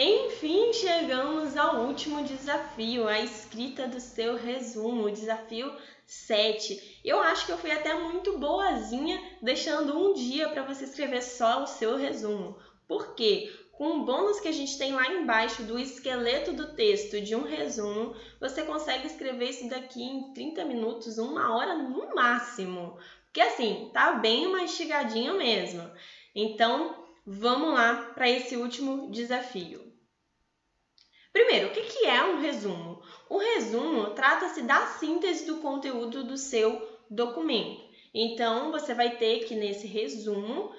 Enfim, chegamos ao último desafio, a escrita do seu resumo, o desafio 7. Eu acho que eu fui até muito boazinha, deixando um dia para você escrever só o seu resumo. Por quê? Com o bônus que a gente tem lá embaixo do esqueleto do texto de um resumo, você consegue escrever isso daqui em 30 minutos, 1 hora no máximo. Porque assim, tá bem mastigadinho mesmo. Então, vamos lá para esse último desafio. Primeiro, o que é um resumo? O resumo trata-se da síntese do conteúdo do seu documento. Então, você vai ter que, nesse resumo,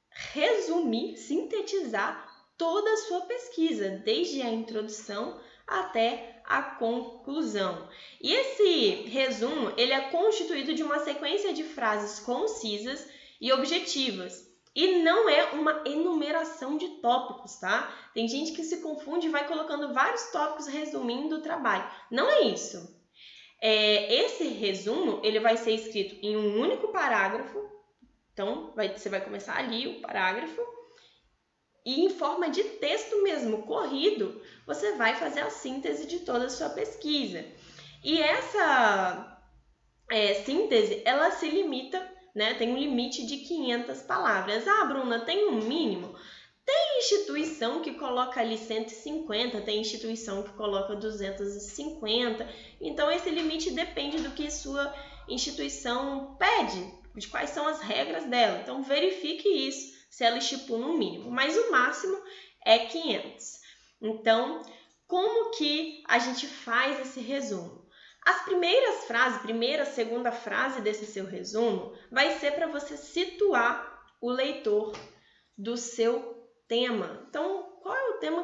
resumir, sintetizar toda a sua pesquisa, desde a introdução até a conclusão. E esse resumo, ele é constituído de uma sequência de frases concisas e objetivas. E não é uma enumeração de tópicos, tá? Tem gente que se confunde e vai colocando vários tópicos resumindo o trabalho. Não é isso. Esse resumo, ele vai ser escrito em um único parágrafo. Então, você vai começar ali o parágrafo. E em forma de texto mesmo, corrido, você vai fazer a síntese de toda a sua pesquisa. E essa síntese, ela se limita, né? Tem um limite de 500 palavras. Ah, Bruna, tem um mínimo? Tem instituição que coloca ali 150, tem instituição que coloca 250. Então, esse limite depende do que sua instituição pede, de quais são as regras dela. Então, verifique isso, se ela estipula um mínimo. Mas o máximo é 500. Então, como que a gente faz esse resumo? As primeiras frases, primeira, segunda frase desse seu resumo, vai ser para você situar o leitor do seu tema. Então, qual é o tema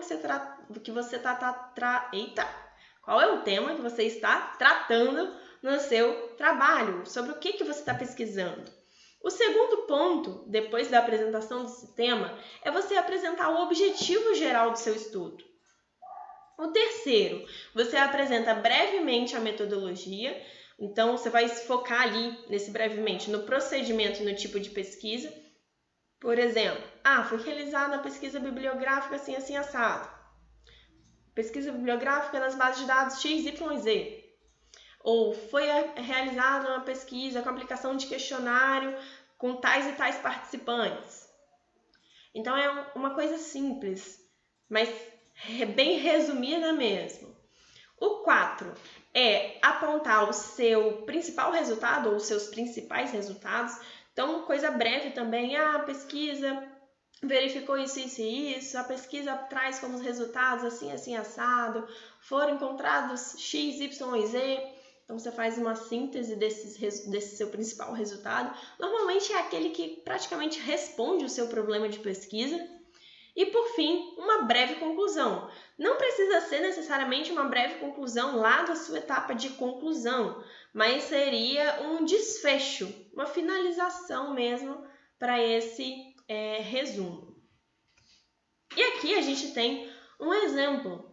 Qual é o tema que você está tratando no seu trabalho? Sobre o que você está pesquisando? O segundo ponto, depois da apresentação desse tema, é você apresentar o objetivo geral do seu estudo. O terceiro, você apresenta brevemente a metodologia. Então, você vai se focar ali, nesse brevemente, no procedimento e no tipo de pesquisa. Por exemplo, foi realizada a pesquisa bibliográfica assim, assim, assado. Pesquisa bibliográfica nas bases de dados X, Y, Z. Ou foi realizada uma pesquisa com aplicação de questionário com tais e tais participantes. Então, é uma coisa simples, mas bem resumida mesmo. O 4 é apontar o seu principal resultado ou os seus principais resultados. Então, coisa breve também, a pesquisa verificou isso, isso e isso, a pesquisa traz como resultados assim, assim, assado, foram encontrados X, Y e Z. Então, você faz uma síntese desse seu principal resultado. Normalmente é aquele que praticamente responde o seu problema de pesquisa. E, por fim, uma breve conclusão. Não precisa ser necessariamente uma breve conclusão lá da sua etapa de conclusão, mas seria um desfecho, uma finalização mesmo para esse resumo. E aqui a gente tem um exemplo.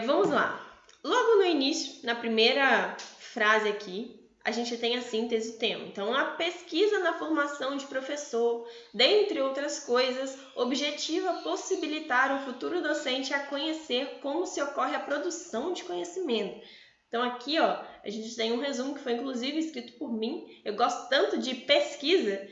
Vamos lá. Logo no início, na primeira frase aqui, a gente tem a síntese do tema. Então, a pesquisa na formação de professor, dentre outras coisas, objetiva possibilitar o futuro docente a conhecer como se ocorre a produção de conhecimento. Então, aqui, a gente tem um resumo que foi, inclusive, escrito por mim. Eu gosto tanto de pesquisa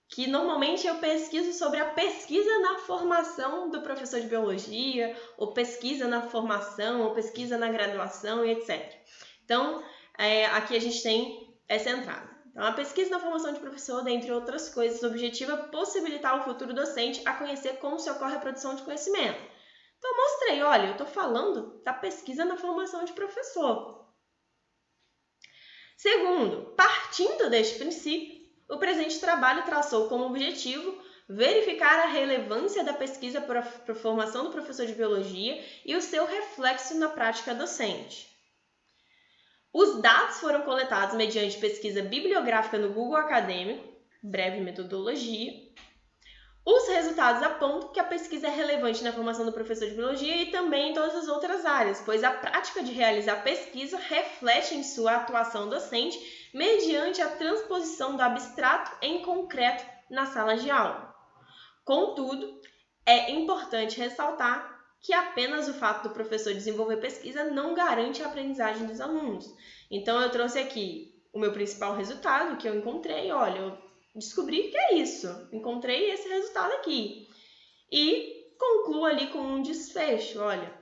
que, normalmente, eu pesquiso sobre a pesquisa na formação do professor de biologia, ou pesquisa na formação, ou pesquisa na graduação, e etc. Então, aqui a gente tem essa entrada. Então, a pesquisa na formação de professor, dentre outras coisas, objetiva possibilitar o futuro docente a conhecer como se ocorre a produção de conhecimento. Então, eu mostrei, olha, eu estou falando da pesquisa na formação de professor. Segundo, partindo deste princípio, o presente trabalho traçou como objetivo verificar a relevância da pesquisa para a formação do professor de biologia e o seu reflexo na prática docente. Os dados foram coletados mediante pesquisa bibliográfica no Google Acadêmico, breve metodologia. Os resultados apontam que a pesquisa é relevante na formação do professor de biologia e também em todas as outras áreas, pois a prática de realizar pesquisa reflete em sua atuação docente mediante a transposição do abstrato em concreto na sala de aula. Contudo, é importante ressaltar que apenas o fato do professor desenvolver pesquisa não garante a aprendizagem dos alunos. Então, eu trouxe aqui o meu principal resultado que eu encontrei. Olha, eu descobri que é isso. Encontrei esse resultado aqui. E concluo ali com um desfecho. Olha,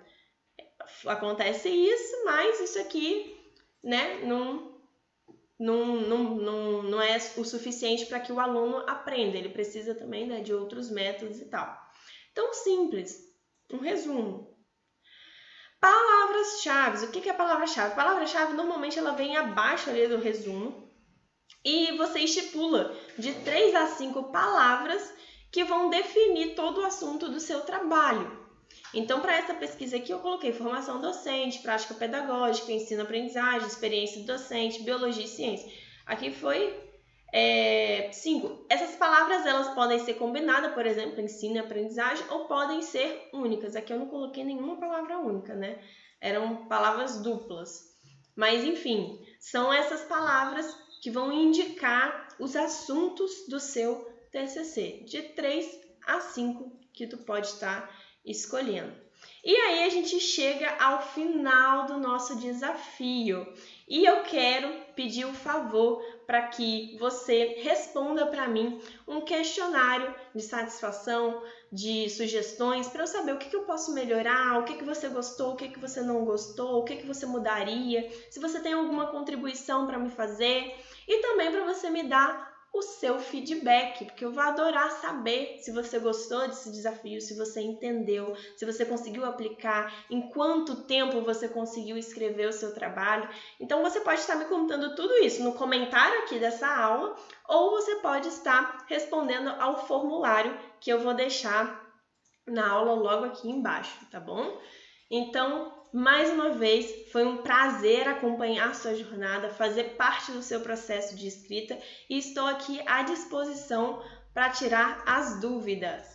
acontece isso, mas isso aqui, né, não é o suficiente para que o aluno aprenda. Ele precisa também, né, de outros métodos e tal. Então, simples. Um resumo. Palavras-chave. O que é palavra-chave? Palavra-chave, normalmente, ela vem abaixo ali do resumo e você estipula de 3 a 5 palavras que vão definir todo o assunto do seu trabalho. Então, para essa pesquisa aqui, eu coloquei formação docente, prática pedagógica, ensino-aprendizagem, experiência docente, biologia e ciência. Aqui foi 5. Essas palavras, elas podem ser combinadas, por exemplo, ensino e aprendizagem, ou podem ser únicas. Aqui eu não coloquei nenhuma palavra única, né? Eram palavras duplas. Mas, enfim, são essas palavras que vão indicar os assuntos do seu TCC, de 3 a 5 que tu pode estar escolhendo. E aí a gente chega ao final do nosso desafio. E eu quero pedir um favor para que você responda para mim um questionário de satisfação, de sugestões, para eu saber o que eu posso melhorar, o que você gostou, o que você não gostou, o que você mudaria, se você tem alguma contribuição para me fazer e também para você me dar o seu feedback, porque eu vou adorar saber se você gostou desse desafio, se você entendeu, se você conseguiu aplicar, em quanto tempo você conseguiu escrever o seu trabalho. Então você pode estar me contando tudo isso no comentário aqui dessa aula, ou você pode estar respondendo ao formulário que eu vou deixar na aula logo aqui embaixo, tá bom? Então, mais uma vez, foi um prazer acompanhar a sua jornada, fazer parte do seu processo de escrita e estou aqui à disposição para tirar as dúvidas.